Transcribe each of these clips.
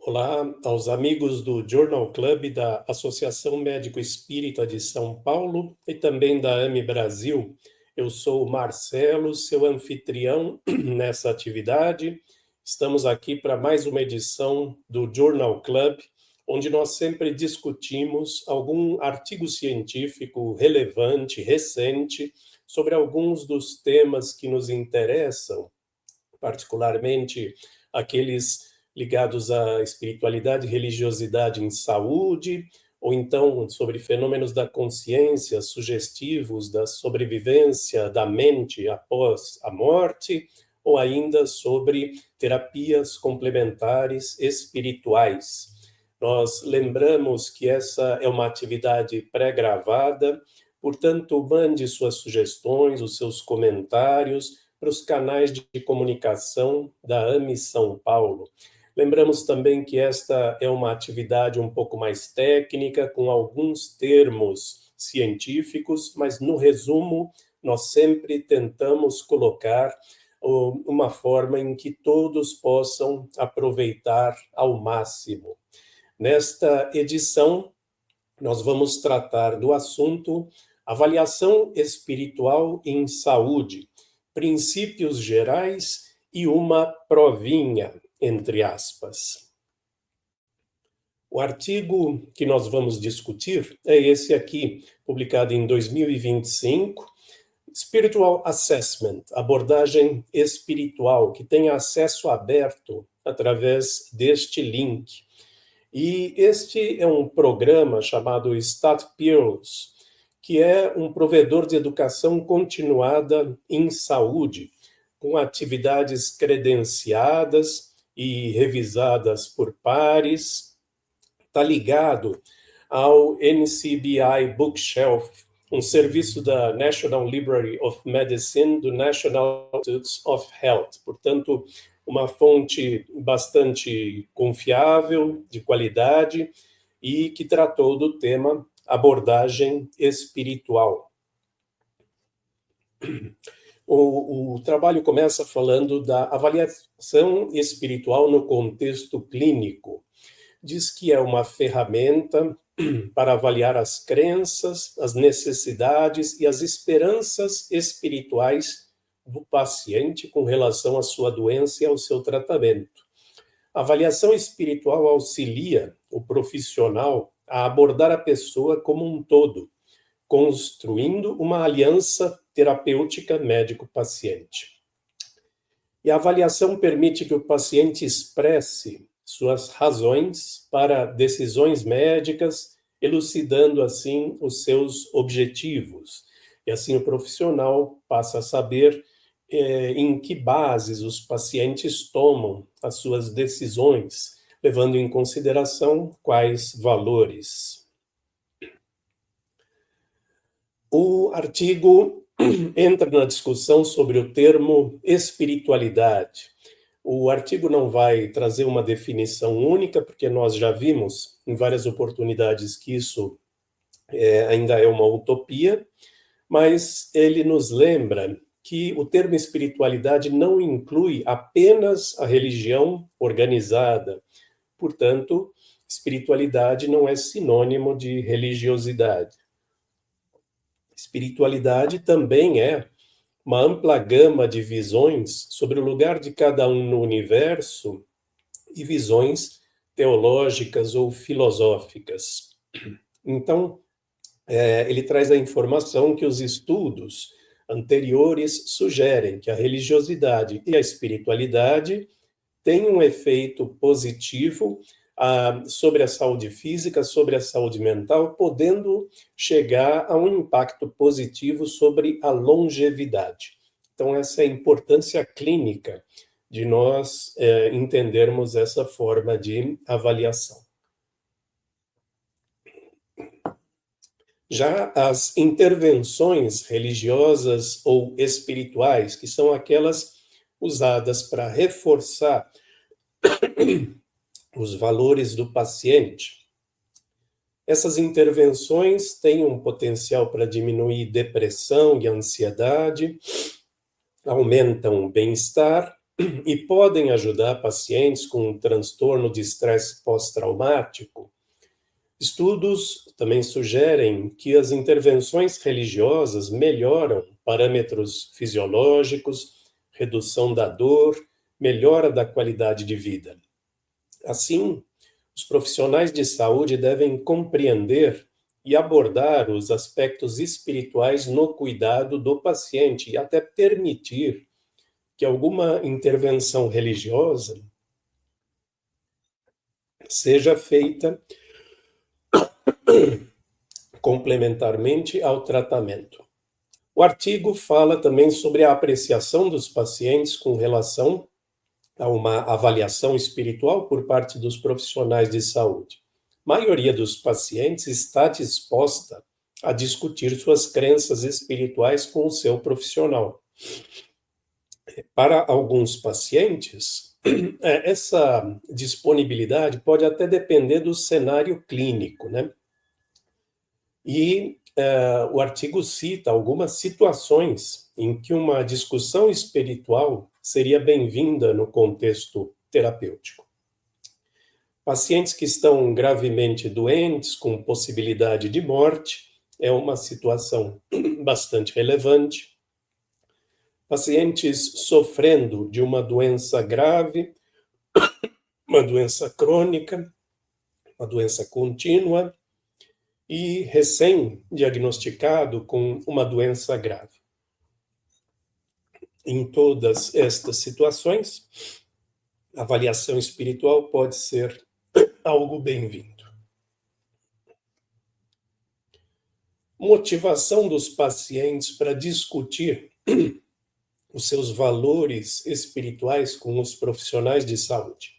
Olá aos amigos do Journal Club da Associação Médico Espírita de São Paulo e também da AME Brasil. Eu sou o Marcelo, seu anfitrião nessa atividade. Estamos aqui para mais uma edição do Journal Club, onde nós sempre discutimos algum artigo científico relevante, recente, sobre alguns dos temas que nos interessam, particularmente aqueles ligados à espiritualidade e religiosidade em saúde, ou então sobre fenômenos da consciência, sugestivos da sobrevivência da mente após a morte, ou ainda sobre terapias complementares espirituais. Nós lembramos que essa é uma atividade pré-gravada, portanto, mande suas sugestões, os seus comentários para os canais de comunicação da AME São Paulo. Lembramos também que esta é uma atividade um pouco mais técnica, com alguns termos científicos, mas no resumo, nós sempre tentamos colocar uma forma em que todos possam aproveitar ao máximo. Nesta edição, nós vamos tratar do assunto avaliação espiritual em saúde, princípios gerais e uma provinha, entre aspas. O artigo que nós vamos discutir é esse aqui, publicado em 2025, Spiritual Assessment, abordagem espiritual, que tem acesso aberto através deste link. E este é um programa chamado StatPeers, que é um provedor de educação continuada em saúde, com atividades credenciadas e revisadas por pares. Está ligado ao NCBI Bookshelf, um serviço da National Library of Medicine, do National Institutes of Health. Portanto, uma fonte bastante confiável, de qualidade, e que tratou do tema abordagem espiritual. O trabalho começa falando da avaliação espiritual no contexto clínico. Diz que é uma ferramenta para avaliar as crenças, as necessidades e as esperanças espirituais do paciente com relação à sua doença e ao seu tratamento. A avaliação espiritual auxilia o profissional a abordar a pessoa como um todo, construindo uma aliança terapêutica médico-paciente. E a avaliação permite que o paciente expresse suas razões para decisões médicas, elucidando assim os seus objetivos. E assim o profissional passa a saber em que bases os pacientes tomam as suas decisões, levando em consideração quais valores. O artigo entra na discussão sobre o termo espiritualidade. O artigo não vai trazer uma definição única, porque nós já vimos em várias oportunidades que isso ainda é uma utopia, mas ele nos lembra que o termo espiritualidade não inclui apenas a religião organizada. Portanto, espiritualidade não é sinônimo de religiosidade. Espiritualidade também é uma ampla gama de visões sobre o lugar de cada um no universo e visões teológicas ou filosóficas. Então, ele traz a informação que os estudos anteriores sugerem que a religiosidade e a espiritualidade têm um efeito positivo sobre a saúde física, sobre a saúde mental, podendo chegar a um impacto positivo sobre a longevidade. Então, essa é a importância clínica de nós entendermos essa forma de avaliação. Já as intervenções religiosas ou espirituais, que são aquelas usadas para reforçar os valores do paciente, essas intervenções têm um potencial para diminuir depressão e ansiedade, aumentam o bem-estar e podem ajudar pacientes com um transtorno de estresse pós-traumático. Estudos também sugerem que as intervenções religiosas melhoram parâmetros fisiológicos, redução da dor, melhora da qualidade de vida. Assim, os profissionais de saúde devem compreender e abordar os aspectos espirituais no cuidado do paciente e até permitir que alguma intervenção religiosa seja feita complementarmente ao tratamento. O artigo fala também sobre a apreciação dos pacientes com relação a uma avaliação espiritual por parte dos profissionais de saúde. A maioria dos pacientes está disposta a discutir suas crenças espirituais com o seu profissional. Para alguns pacientes, essa disponibilidade pode até depender do cenário clínico, né? E o artigo cita algumas situações em que uma discussão espiritual seria bem-vinda no contexto terapêutico. Pacientes que estão gravemente doentes, com possibilidade de morte, é uma situação bastante relevante. Pacientes sofrendo de uma doença grave, uma doença crônica, uma doença contínua e recém-diagnosticado com uma doença grave. Em todas estas situações, a avaliação espiritual pode ser algo bem-vindo. Motivação dos pacientes para discutir os seus valores espirituais com os profissionais de saúde.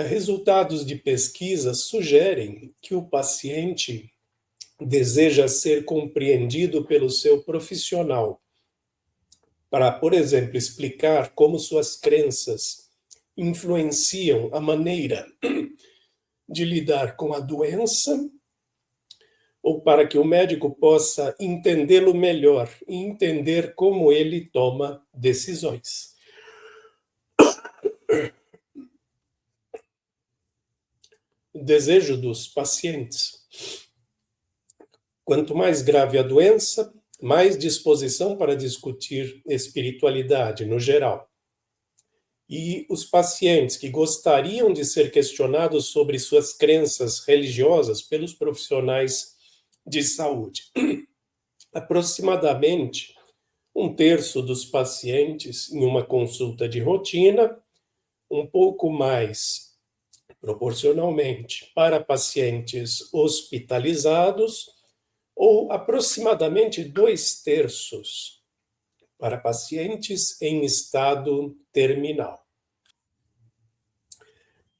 Resultados de pesquisas sugerem que o paciente deseja ser compreendido pelo seu profissional para, por exemplo, explicar como suas crenças influenciam a maneira de lidar com a doença, ou para que o médico possa entendê-lo melhor e entender como ele toma decisões. O desejo dos pacientes. Quanto mais grave a doença, mais disposição para discutir espiritualidade no geral. E os pacientes que gostariam de ser questionados sobre suas crenças religiosas pelos profissionais de saúde. Aproximadamente um terço dos pacientes em uma consulta de rotina, um pouco mais proporcionalmente para pacientes hospitalizados, ou aproximadamente 2/3 para pacientes em estado terminal.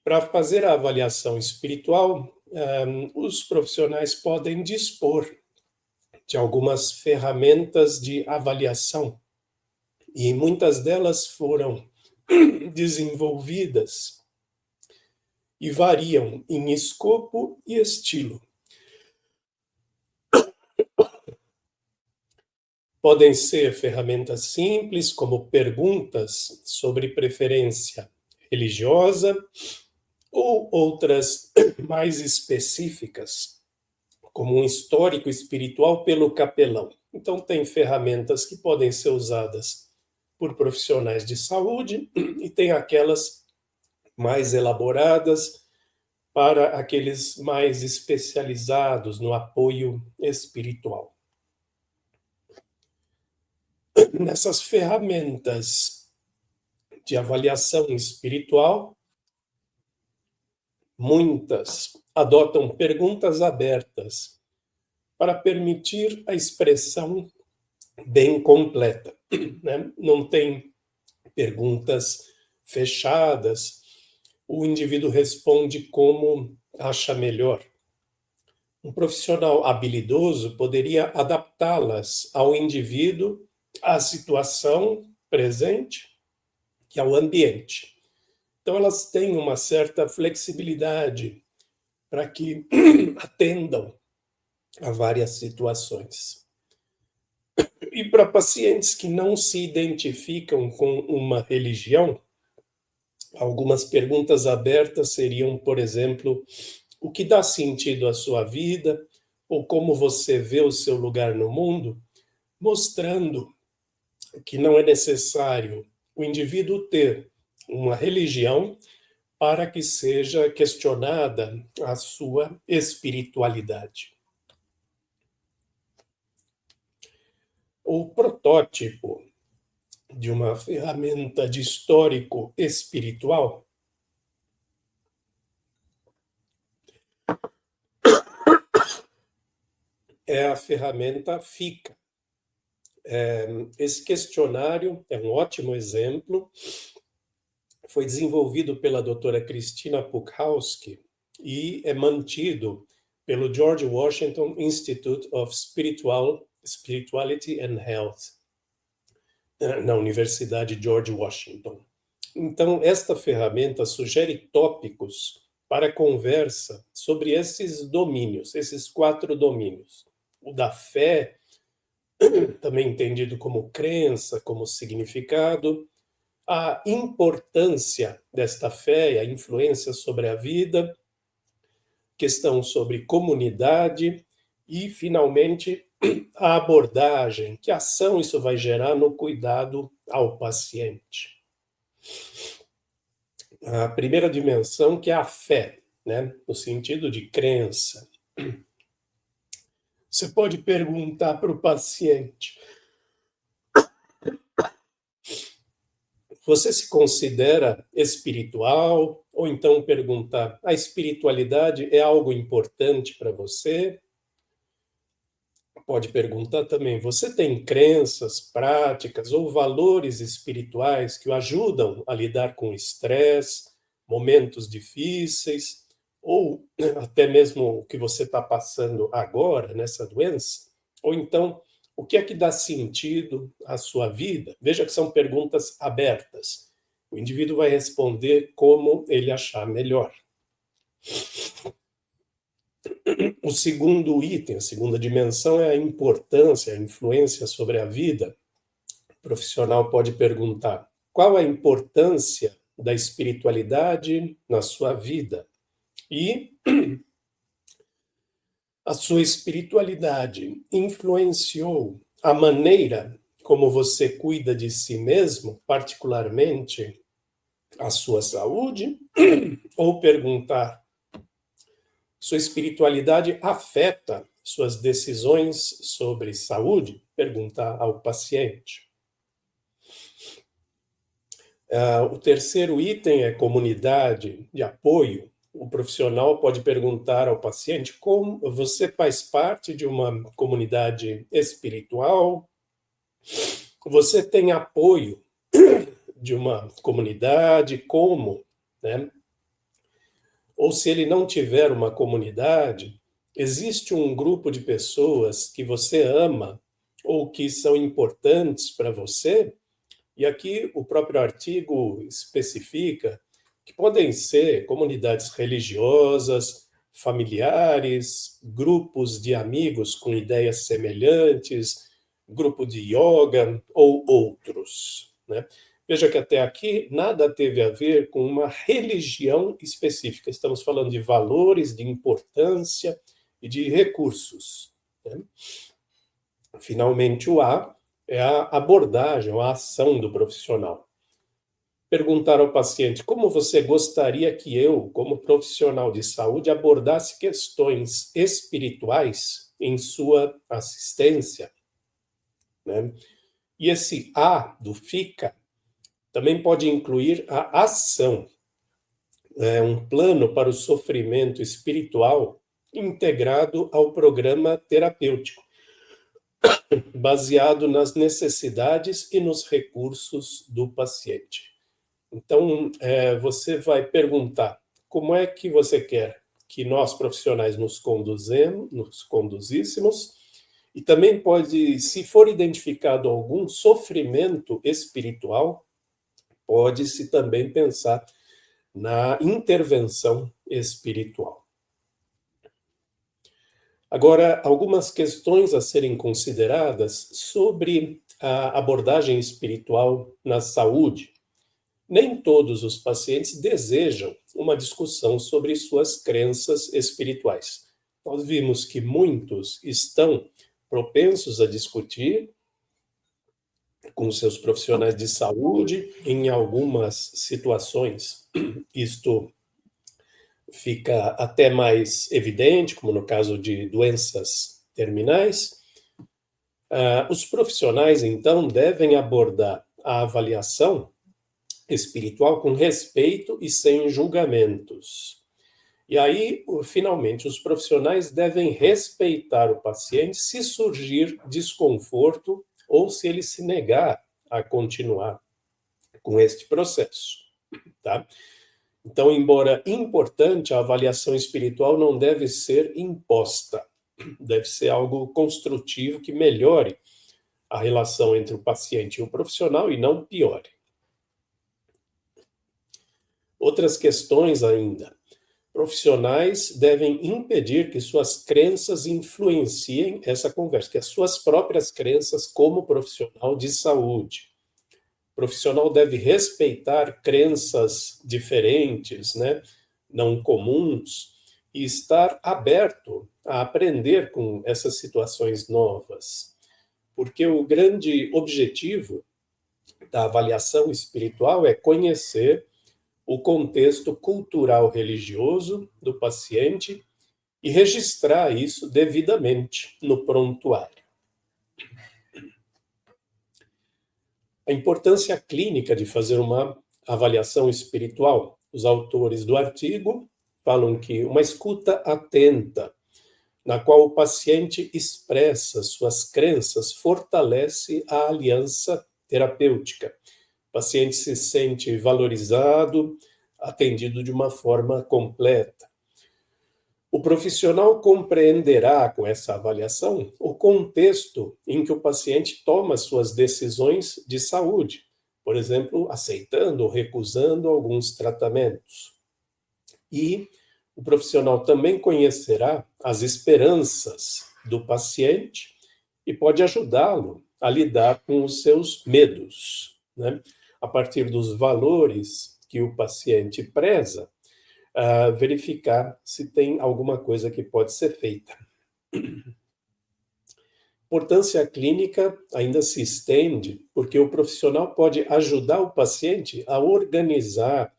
Para fazer a avaliação espiritual, os profissionais podem dispor de algumas ferramentas de avaliação, e muitas delas foram desenvolvidas e variam em escopo e estilo. Podem ser ferramentas simples, como perguntas sobre preferência religiosa, ou outras mais específicas, como um histórico espiritual pelo capelão. Então, tem ferramentas que podem ser usadas por profissionais de saúde e tem aquelas mais elaboradas para aqueles mais especializados no apoio espiritual. Nessas ferramentas de avaliação espiritual, muitas adotam perguntas abertas para permitir a expressão bem completa, né? Não tem perguntas fechadas, o indivíduo responde como acha melhor. Um profissional habilidoso poderia adaptá-las ao indivíduo, à situação presente e ao ambiente. Então, elas têm uma certa flexibilidade para que atendam a várias situações. E para pacientes que não se identificam com uma religião, algumas perguntas abertas seriam, por exemplo, o que dá sentido à sua vida, ou como você vê o seu lugar no mundo, mostrando que não é necessário o indivíduo ter uma religião para que seja questionada a sua espiritualidade. O protótipo de uma ferramenta de histórico espiritual é a ferramenta FICA. Esse questionário é um ótimo exemplo. Foi desenvolvido pela doutora Cristina Pukowski e é mantido pelo George Washington Institute of Spirituality and Health, na Universidade George Washington. Então, esta ferramenta sugere tópicos para conversa sobre esses domínios, esses 4 domínios. O da fé, também entendido como crença, como significado, a importância desta fé e a influência sobre a vida, questão sobre comunidade e, finalmente, a abordagem, que ação isso vai gerar no cuidado ao paciente. A primeira dimensão, que é a fé, né, no sentido de crença. Você pode perguntar para o paciente: você se considera espiritual? Ou então perguntar: a espiritualidade é algo importante para você? Pode perguntar também: você tem crenças, práticas ou valores espirituais que o ajudam a lidar com estresse, momentos difíceis, ou até mesmo o que você está passando agora nessa doença? Ou então, o que é que dá sentido à sua vida? Veja que são perguntas abertas. O indivíduo vai responder como ele achar melhor. O segundo item, a segunda dimensão, é a importância, a influência sobre a vida. O profissional pode perguntar: qual a importância da espiritualidade na sua vida? E a sua espiritualidade influenciou a maneira como você cuida de si mesmo, particularmente a sua saúde? Ou perguntar: sua espiritualidade afeta suas decisões sobre saúde? Perguntar ao paciente. O terceiro item é comunidade de apoio. O profissional pode perguntar ao paciente: como você faz parte de uma comunidade espiritual? Você tem apoio de uma comunidade? Como, né? Ou se ele não tiver uma comunidade, existe um grupo de pessoas que você ama ou que são importantes para você? E aqui o próprio artigo especifica que podem ser comunidades religiosas, familiares, grupos de amigos com ideias semelhantes, grupo de yoga ou outros, né? Veja que até aqui nada teve a ver com uma religião específica. Estamos falando de valores, de importância e de recursos, né? Finalmente, o A é a abordagem, a ação do profissional. Perguntar ao paciente: como você gostaria que eu, como profissional de saúde, abordasse questões espirituais em sua assistência, né? E esse A do FICA também pode incluir a ação, um plano para o sofrimento espiritual integrado ao programa terapêutico, baseado nas necessidades e nos recursos do paciente. Então, você vai perguntar: como é que você quer que nós profissionais nos conduzíssemos? E também pode, se for identificado algum sofrimento espiritual, pode-se também pensar na intervenção espiritual. Agora, algumas questões a serem consideradas sobre a abordagem espiritual na saúde. Nem todos os pacientes desejam uma discussão sobre suas crenças espirituais. Nós vimos que muitos estão propensos a discutir com seus profissionais de saúde, em algumas situações, isto fica até mais evidente, como no caso de doenças terminais. Os profissionais, então, devem abordar a avaliação espiritual com respeito e sem julgamentos. E aí, finalmente, os profissionais devem respeitar o paciente se surgir desconforto ou se ele se negar a continuar com este processo, tá? Então, embora importante, a avaliação espiritual não deve ser imposta, deve ser algo construtivo que melhore a relação entre o paciente e o profissional e não piore. Outras questões ainda. Profissionais devem impedir que suas crenças influenciem essa conversa, que as suas próprias crenças como profissional de saúde. O profissional deve respeitar crenças diferentes, né, não comuns, e estar aberto a aprender com essas situações novas. Porque o grande objetivo da avaliação espiritual é conhecer o contexto cultural religioso do paciente e registrar isso devidamente no prontuário. A importância clínica de fazer uma avaliação espiritual. Os autores do artigo falam que uma escuta atenta, na qual o paciente expressa suas crenças, fortalece a aliança terapêutica. O paciente se sente valorizado, atendido de uma forma completa. O profissional compreenderá com essa avaliação o contexto em que o paciente toma suas decisões de saúde, por exemplo, aceitando ou recusando alguns tratamentos. E o profissional também conhecerá as esperanças do paciente e pode ajudá-lo a lidar com os seus medos, né? A partir dos valores que o paciente preza, verificar se tem alguma coisa que pode ser feita. A importância clínica ainda se estende porque o profissional pode ajudar o paciente a organizar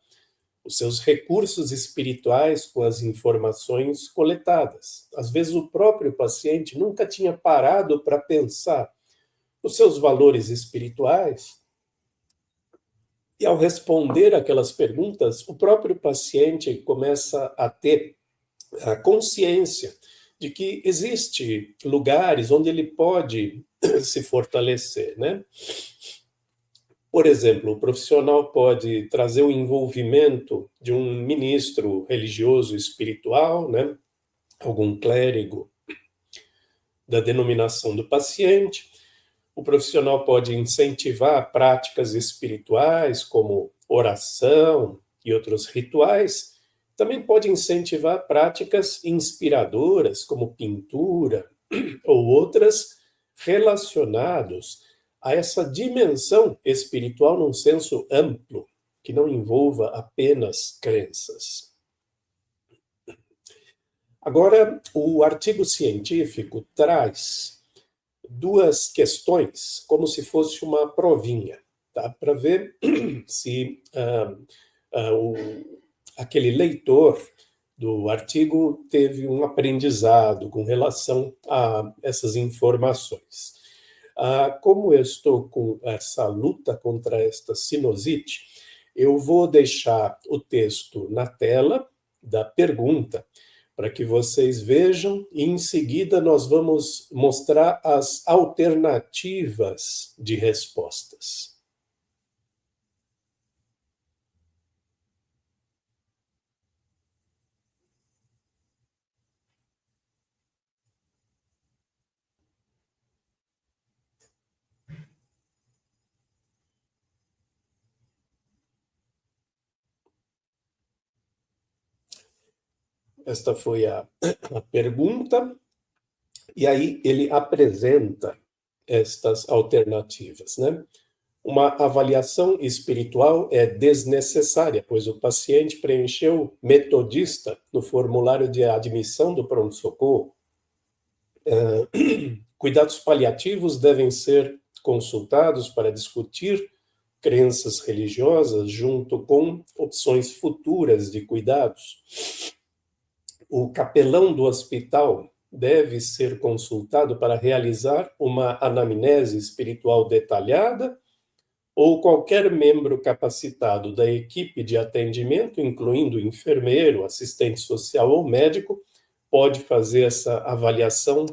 os seus recursos espirituais com as informações coletadas. Às vezes o próprio paciente nunca tinha parado para pensar nos seus valores espirituais, e ao responder aquelas perguntas, o próprio paciente começa a ter a consciência de que existe lugares onde ele pode se fortalecer, né? Por exemplo, o profissional pode trazer o envolvimento de um ministro religioso espiritual, né? Algum clérigo da denominação do paciente. O profissional pode incentivar práticas espirituais, como oração e outros rituais. Também pode incentivar práticas inspiradoras, como pintura, ou outras relacionadas a essa dimensão espiritual num senso amplo, que não envolva apenas crenças. Agora, o artigo científico traz duas questões, como se fosse uma provinha, tá? Para ver se aquele leitor do artigo teve um aprendizado com relação a essas informações. Como eu estou com essa luta contra esta sinusite, eu vou deixar o texto na tela da pergunta para que vocês vejam, e em seguida nós vamos mostrar as alternativas de respostas. Esta foi a pergunta. E aí ele apresenta estas alternativas, né? Uma avaliação espiritual é desnecessária, pois o paciente preencheu metodista no formulário de admissão do pronto-socorro. Cuidados paliativos devem ser consultados para discutir crenças religiosas junto com opções futuras de cuidados. O capelão do hospital deve ser consultado para realizar uma anamnese espiritual detalhada, ou qualquer membro capacitado da equipe de atendimento, incluindo enfermeiro, assistente social ou médico, pode fazer essa avaliação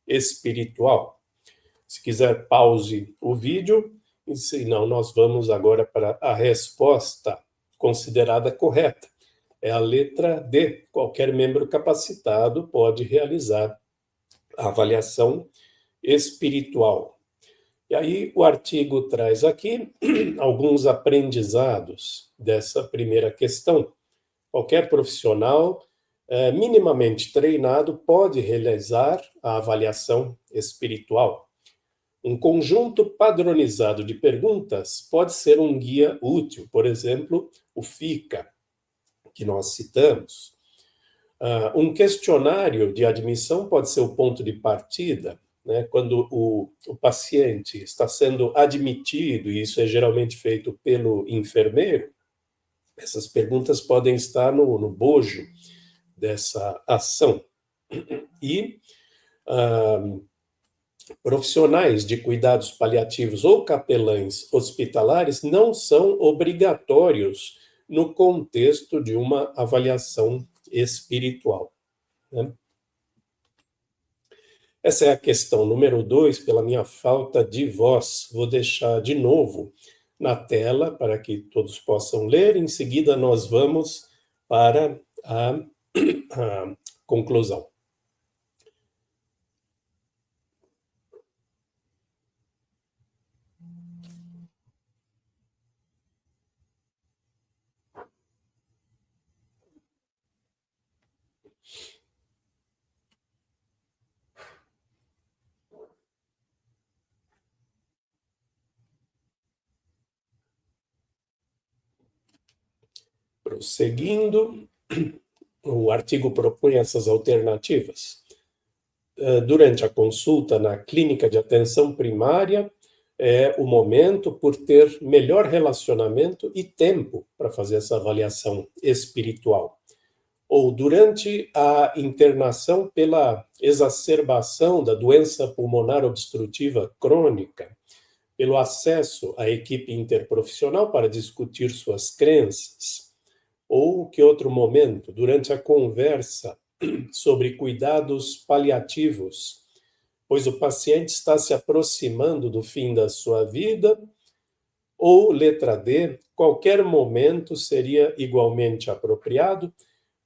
espiritual. Se quiser, pause o vídeo, e se não, nós vamos agora para a resposta considerada correta. É a letra D. Qualquer membro capacitado pode realizar a avaliação espiritual. E aí o artigo traz aqui alguns aprendizados dessa primeira questão. Qualquer profissional minimamente treinado pode realizar a avaliação espiritual. Um conjunto padronizado de perguntas pode ser um guia útil, por exemplo, o FICA, que nós citamos. Um questionário de admissão pode ser o ponto de partida, né? Quando o paciente está sendo admitido, e isso é geralmente feito pelo enfermeiro, essas perguntas podem estar no bojo dessa ação. E profissionais de cuidados paliativos ou capelães hospitalares não são obrigatórios no contexto de uma avaliação espiritual, né? Essa é a questão número 2, pela minha falta de voz. Vou deixar de novo na tela para que todos possam ler. Em seguida, nós vamos para a conclusão. Prosseguindo, o artigo propõe essas alternativas. Durante a consulta na clínica de atenção primária, é o momento por ter melhor relacionamento e tempo para fazer essa avaliação espiritual. Ou durante a internação pela exacerbação da doença pulmonar obstrutiva crônica, pelo acesso à equipe interprofissional para discutir suas crenças, ou que outro momento, durante a conversa sobre cuidados paliativos, pois o paciente está se aproximando do fim da sua vida, ou letra D, qualquer momento seria igualmente apropriado,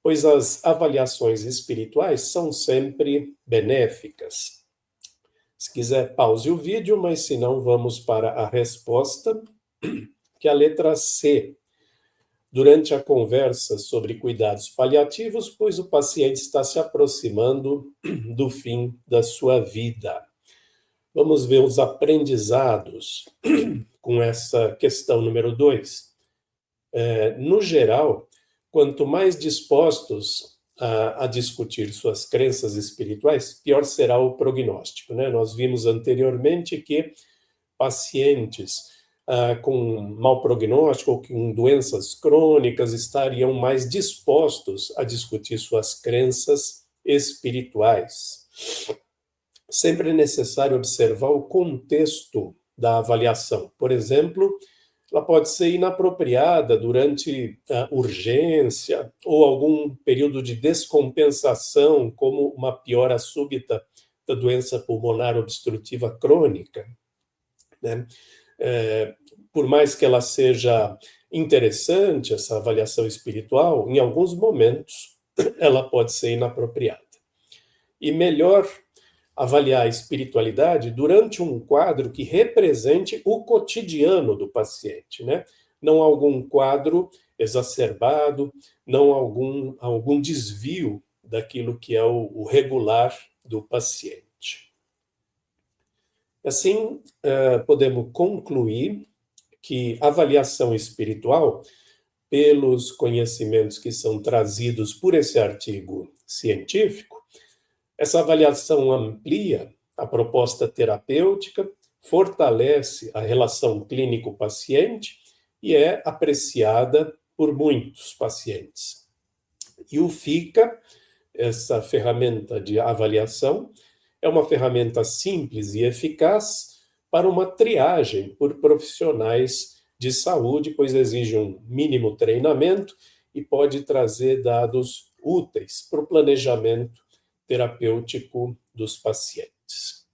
pois as avaliações espirituais são sempre benéficas. Se quiser, pause o vídeo, mas se não, vamos para a resposta, que é a letra C. Durante a conversa sobre cuidados paliativos, pois o paciente está se aproximando do fim da sua vida. Vamos ver os aprendizados com essa questão número 2. No geral, quanto mais dispostos a discutir suas crenças espirituais, pior será o prognóstico, né? Nós vimos anteriormente que pacientes com mau prognóstico ou com doenças crônicas estariam mais dispostos a discutir suas crenças espirituais. Sempre é necessário observar o contexto da avaliação. Por exemplo, ela pode ser inapropriada durante a urgência ou algum período de descompensação, como uma piora súbita da doença pulmonar obstrutiva crônica, né? Por mais que ela seja interessante, essa avaliação espiritual, em alguns momentos ela pode ser inapropriada. E melhor avaliar a espiritualidade durante um quadro que represente o cotidiano do paciente, né? Não algum quadro exacerbado, não algum desvio daquilo que é o regular do paciente. Assim, podemos concluir que a avaliação espiritual, pelos conhecimentos que são trazidos por esse artigo científico, essa avaliação amplia a proposta terapêutica, fortalece a relação clínico-paciente e é apreciada por muitos pacientes. E o FICA, essa ferramenta de avaliação, é uma ferramenta simples e eficaz para uma triagem por profissionais de saúde, pois exige um mínimo treinamento e pode trazer dados úteis para o planejamento terapêutico dos pacientes.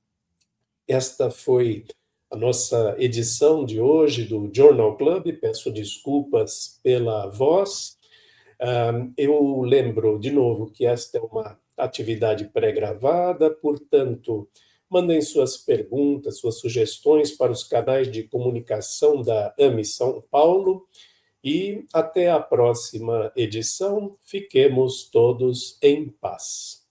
Esta foi a nossa edição de hoje do Journal Club. Peço desculpas pela voz. Eu lembro de novo que esta é uma atividade pré-gravada, portanto, mandem suas perguntas, suas sugestões para os canais de comunicação da AME São Paulo e até a próxima edição. Fiquemos todos em paz.